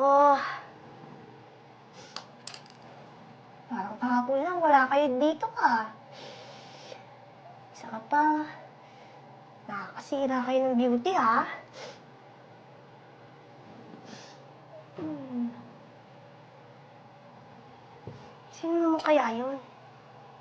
nako. Parang kahapon lang, wala kayo dito Saka pa, nakakasira kayo ng beauty Hmm. Sino naman kaya yun?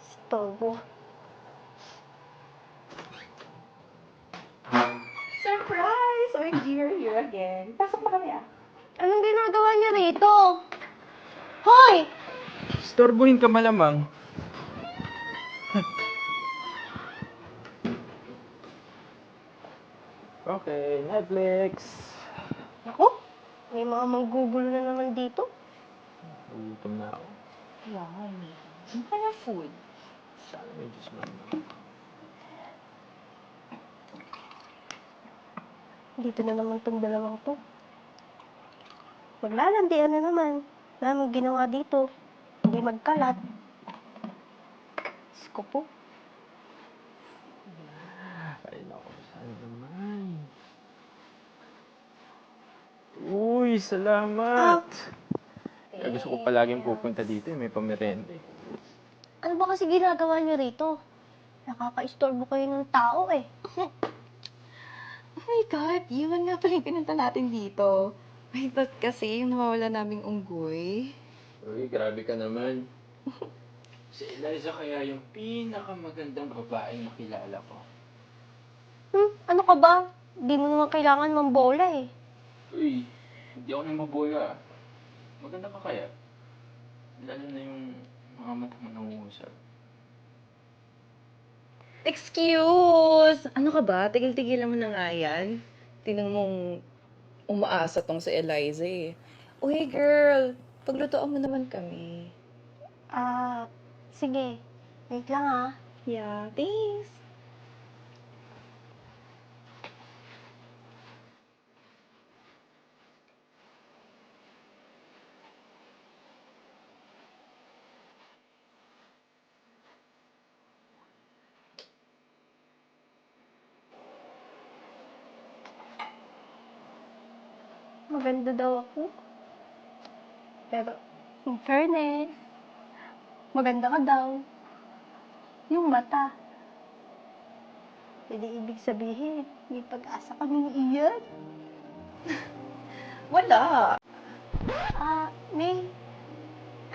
Storbo. Surprise! Oy, dear, here again. Pasok pa kami Anong ginagawa niya rito? Hoy! Storbohin ka malamang. Okay, Netflix. Naku, may mga manggugulo na naman dito. Nagutom na ako. Yan. Ano kaya food? Sana may Diyos naman. Dito na naman tong dalawang to. Maglalandian na naman. Wala namang ginawa dito. Hindi magkalat. Diyos ko po. Ay, naku, saan naman? Uy, salamat! Gusto ko palaging pupunta dito, may pamerenda Ano ba kasi ginagawa niyo rito? Nakaka-istorbo kayo ng tao Oh my God, yun nga pala yung pinunta natin dito. I thought kasi yung nawawala naming unggoy. Uy, grabe ka naman. Si Eliza kaya yung pinakamagandang babaeng nakilala ko. Ano ka ba? Di mo naman kailangan mambola Uy, hindi ako nang mabola. Maganda ka kaya? Lalo na yung mga mata mo nangungusap. Excuse! Ano ka ba? Tigil-tigilan mo na nga yan. Tinang mong umaasa tong si Eliza Uy, girl! Paglutoan mo naman kami. Sige. Wait lang Yeah, thanks! Maganda daw ako. Pero, in fairness, maganda ka daw. Yung mata. Hindi ibig sabihin, may pag-asa kaming iyan. Wala! May,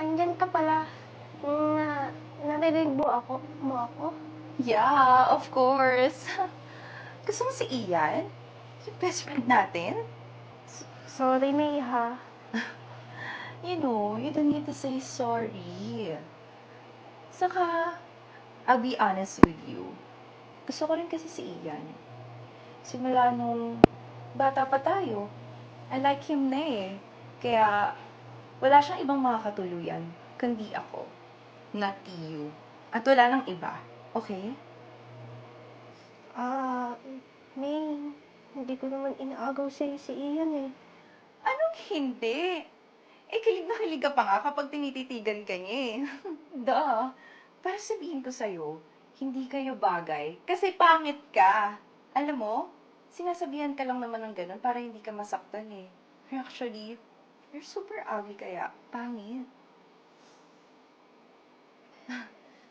andyan ka pala. Narinig mo ako? Yeah, of course. Gusto mo si Ian? Yung best friend natin? Sorry, May, You know, you don't need to say sorry. Saka, I'll be honest with you. Gusto ko rin kasi si Ian. Simula nung bata pa tayo, I like him na Kaya, wala siyang ibang makakatuluyan, kundi ako. Not you. At wala nang iba. Okay? May, hindi ko naman inaagaw sa'yo si Ian Anong hindi? Kilig na kilig ka pa nga kapag tinititigan ka niya Duh. Para sabihin ko sa'yo, hindi kayo bagay kasi pangit ka. Alam mo, sinasabihan ka lang naman ng ganun para hindi ka masaktan Actually, you're super ugly kaya pangit.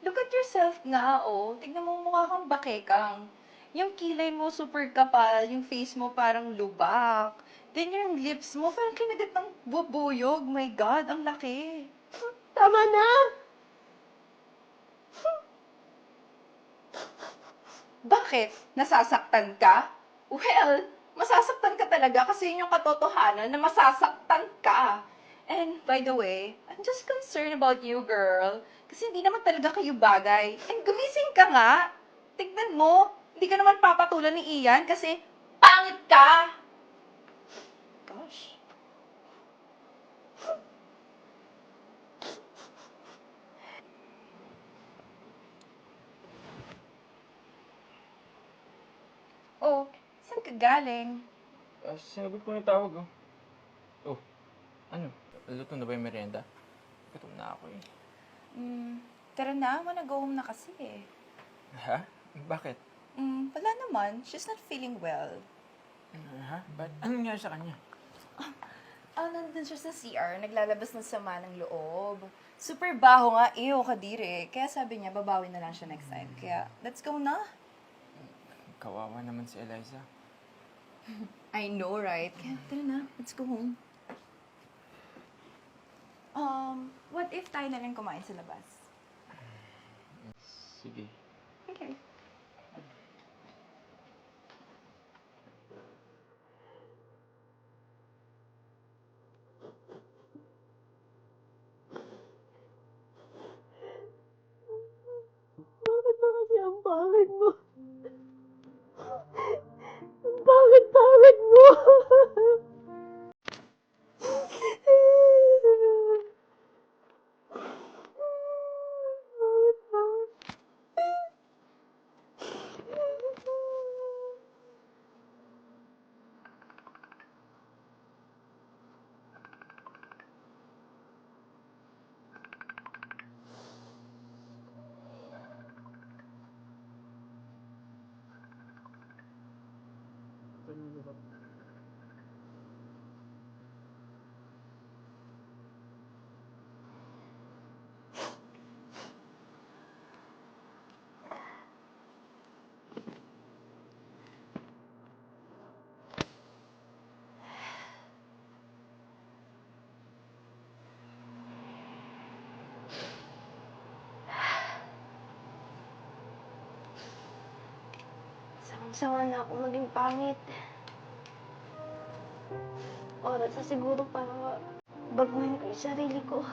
Look at yourself nga, Tignan mo mukha kang bakekang. Yung kilay mo super kapal, yung face mo parang lubak. Then yung lips mo parang kinagat ng bubuyog. My God, ang laki. Tama na! Bakit? Nasasaktan ka? Well, masasaktan ka talaga kasi yun yung katotohanan na masasaktan ka. And by the way, I'm just concerned about you, girl. Kasi hindi naman talaga kayo bagay. And gumising ka nga. Tignan mo, hindi ka naman papatulan ni Ian kasi pangit ka. Gosh. Oh, saan ka galing? Sinagot ko yung tawag, Oh, ano? Luto na ba yung merienda? Gutom na ako Tara na, wanna go home na kasi Ha? Bakit? Wala naman. She's not feeling well. Ha? Anong nangyari sa kanya? nandun siya sa CR, naglalabas ng sama ng loob. Super baho nga, iyo kadiri. Kaya sabi niya, babawi na lang siya next time. Kaya, let's go na. Kawawa naman si Eliza. I know, right? Kaya, tara na, let's go home. What if tayo na lang kumain sa labas? Sige. Okay. Bakit ba kasi ang pangit mo? Ang pangit-pangit mo! Sawang-sawa na ako maging pangit. Oras na siguro para baguhin ko yung sarili ko.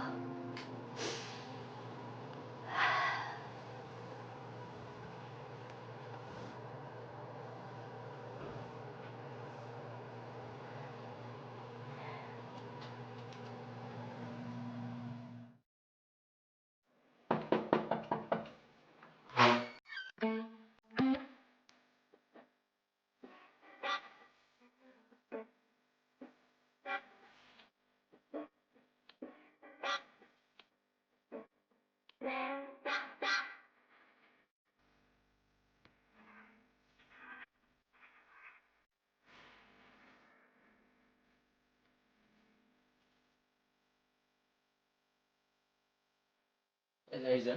Eliza,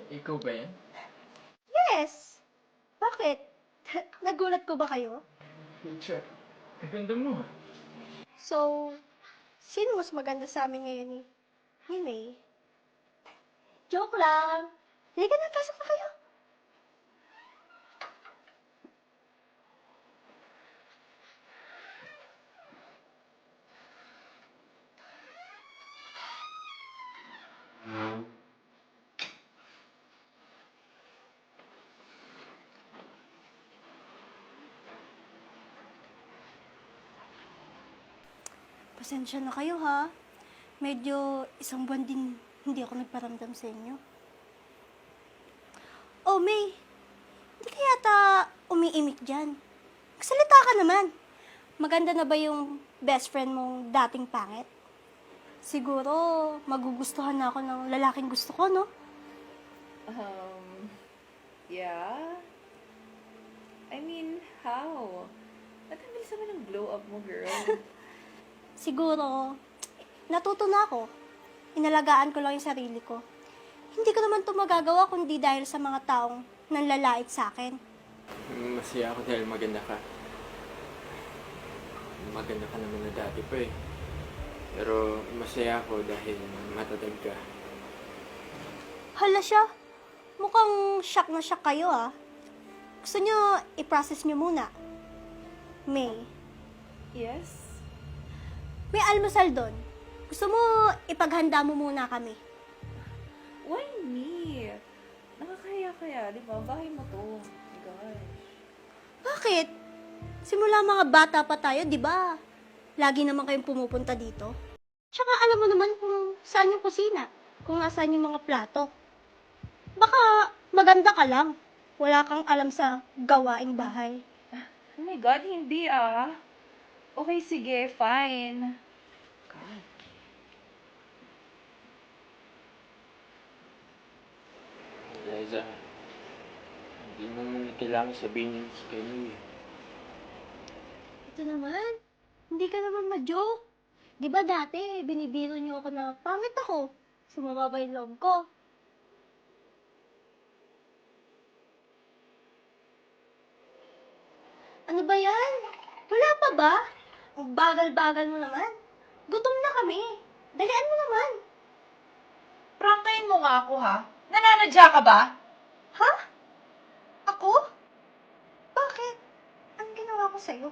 ikaw ba yan? Yes! Bakit? Nagulat ko ba kayo? Teacher, ang ganda mo. So, sino mas maganda sa amin ngayon ni May? Joke lang! Hindi ka na, pasok na kayo. Pasensya na kayo ha. Medyo isang buwan din hindi ako nagparamdam sa inyo. Oh, May. Hindi ka yata umiimik dyan. Magsalita ka naman. Maganda na ba yung best friend mong dating pangit? Siguro, magugustuhan na ako ng lalaking gusto ko, no? Yeah? I mean, how? Ba't ang bilis naman ng glow up mo, girl? Siguro, natuto na ako. Inalagaan ko lang yung sarili ko. Hindi ko naman ito magagawa kundi dahil sa mga taong nanlalait sa akin. Masaya ako dahil maganda ka. Maganda ka naman na dati pa eh. Pero masaya ako dahil matatag ka. Hala siya. Mukhang shock na shock kayo ah. Gusto nyo i-process nyo muna. May, Yes? may almusal doon. Gusto mo ipaghanda mo muna kami. Why me? Nakakaya-kaya, di ba? Bahay mo to. Oh my gosh. Bakit? Simula mga bata pa tayo, di ba? Lagi naman kayong pumupunta dito. Tsaka alam mo naman kung saan yung kusina, kung nasaan yung mga plato. Baka maganda ka lang. Wala kang alam sa gawaing bahay. Oh my God, hindi ah. Okay, sige, fine. God. Eliza, hindi mo kailangan sabihin yun kay Louie. Ito naman, hindi ka naman ma-joke. Di ba dati, binibiro niyo ako na pangit ako. Sumababa yung loob ko. Ano ba yan? Wala pa ba? Ang bagal-bagal mo naman. Gutom na kami. Dalian mo naman. Prangkahin mo nga ako, ha? Nananadya ka ba? Ha? Ako? Bakit? Anong ginawa ko sa'yo?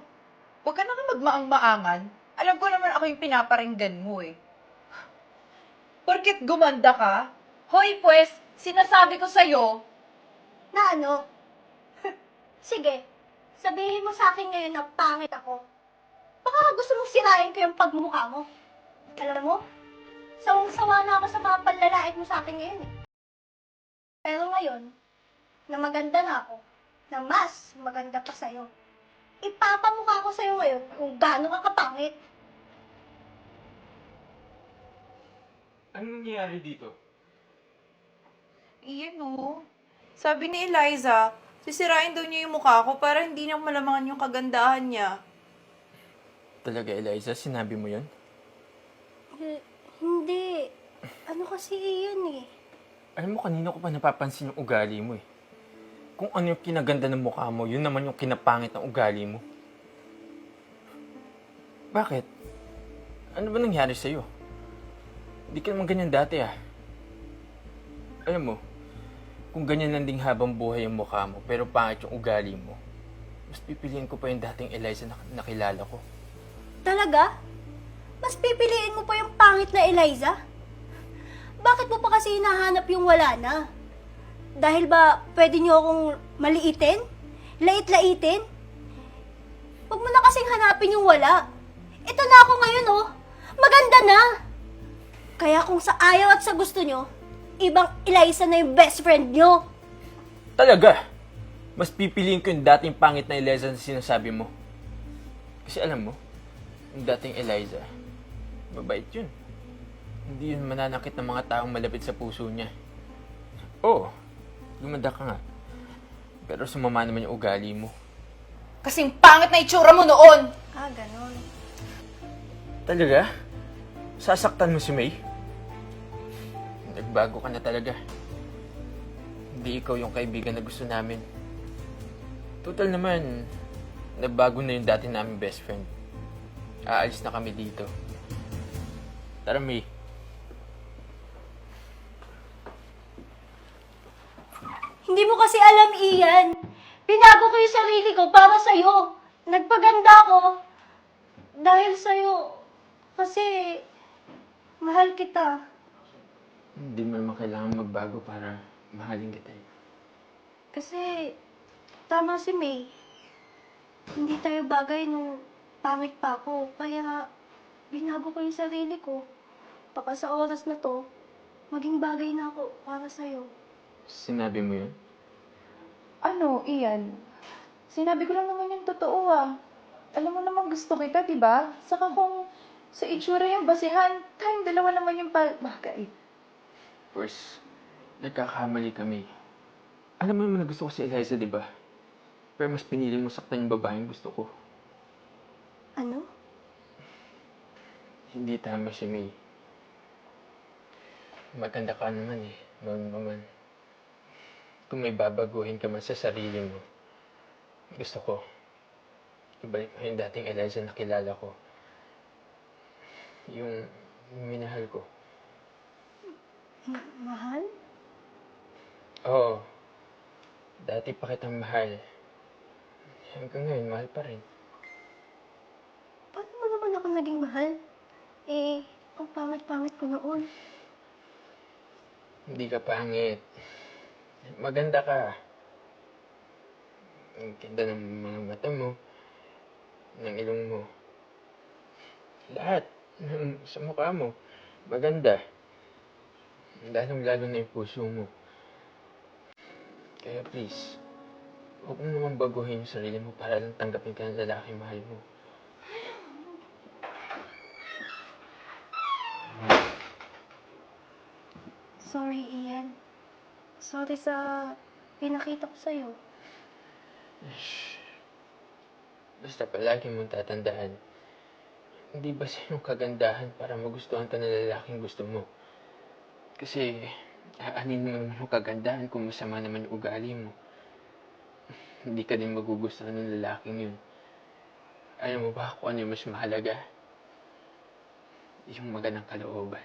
Huwag ka na nga magmaang-maangan. Alam ko naman ako yung pinaparinggan mo, eh. Porket gumanda ka? Hoy, pues, sinasabi ko sa'yo, Na ano? Sige, sabihin mo sa akin ngayon na pangit ako. Baka gusto mong sirain ko yung pagmumukha mo. Alam mo, sawang-sawa na ako sa mga panlalait mo sa akin ngayon eh. Pero ngayon, na maganda na ako, na mas maganda pa sa'yo, ipapamukha ko sa'yo ngayon kung gaano ka kapangit. Anong nangyayari dito? iyan o. Sabi ni Eliza, sisirain daw niya yung mukha ko para hindi niya malamangan yung kagandahan niya. Talaga, Eliza? Sinabi mo yun? Hindi. Ano kasi iyan eh. Alam mo, kanina ko pa napapansin yung ugali mo eh. Kung ano yung kinaganda ng mukha mo, yun naman yung kinapangit ng ugali mo. Bakit? Ano ba nangyari sa'yo? Hindi ka naman ganyan dati ah. Alam mo, kung ganyan lang ding habang buhay yung mukha mo, pero pangit yung ugali mo, mas pipiliin ko pa yung dating Eliza na nakilala ko. Talaga? Mas pipiliin mo pa yung pangit na Eliza? Bakit mo pa kasi hinahanap yung wala na? Dahil ba pwede niyo akong maliitin? Lait-laitin? Huwag mo na kasing hanapin yung wala. Ito na ako ngayon oh. Maganda na. Kaya kung sa ayaw at sa gusto nyo, ibang Eliza na yung best friend nyo. Talaga? Mas pipiliin ko yung dating pangit na Eliza na sinasabi mo. Kasi alam mo, yung dating Eliza, mabait yun. Hindi yun mananakit ng mga taong malapit sa puso niya. Oo, lumanda ka nga. Pero sumama naman yung ugali mo. Kasing pangit na itsura mo noon! Ah, ganon. Talaga? Sasaktan mo si May? Nagbago ka na talaga. Hindi ikaw yung kaibigan na gusto namin. Total naman, nabago na yung dati namin best friend. Aalis na kami dito. Tara, May. Hindi mo kasi alam, Ian. Binago ko yung sarili ko para sa'yo. Nagpaganda ko. Dahil sa'yo. Kasi, mahal kita. Hindi mo naman kailangan magbago para mahalin kita eh. Kasi, tama si May. Hindi tayo bagay nung pangit pa ako. Kaya, binago ko yung sarili ko. Baka sa oras na to, maging bagay na ako para sa'yo. Sinabi mo yun? Ano, Ian? Sinabi ko lang naman yung totoo, ah. Alam mo naman gusto kita, di ba? Saka kung sa itsura yung basihan, tayong dalawa naman yung bagay. First, nagkakamali kami. Alam mo naman na gusto ko si Eliza, di ba? Pero mas pinili mo saktan yung babaeng gusto ko. Ano? Hindi tama si May. Maganda ka naman eh, noon pa man. Kung may babaguhin ka man sa sarili mo, gusto ko, ibalik mo yung dating Eliza na kilala ko. Yung minahal ko. Mahal? Oo, dati pa kitang mahal. Hanggang ngayon, mahal pa rin. Paano mo naman ako naging mahal? Eh, ang pangit-pangit ko noon. Hindi ka pangit. Maganda ka. Ang ganda ng mga mata mo, ng ilong mo. Lahat sa mukha mo, maganda. Lalong-lalo na yung puso mo. Kaya please, huwag mo naman baguhin yung sarili mo para lang tanggapin ka ng lalaking mahal mo. Sorry, Ian. Sorry sa pinakita ko sa'yo. Basta palagi mong tatandaan, hindi ba sa yung kagandahan para magustuhan ka ng lalaking gusto mo? Kasi, aanin mo naman yung kagandahan kung masama naman yung ugali mo. Hindi ka din magugustuhan ng lalaking yun. Alam mo ba kung ano yung mas mahalaga? Yung magandang kalooban.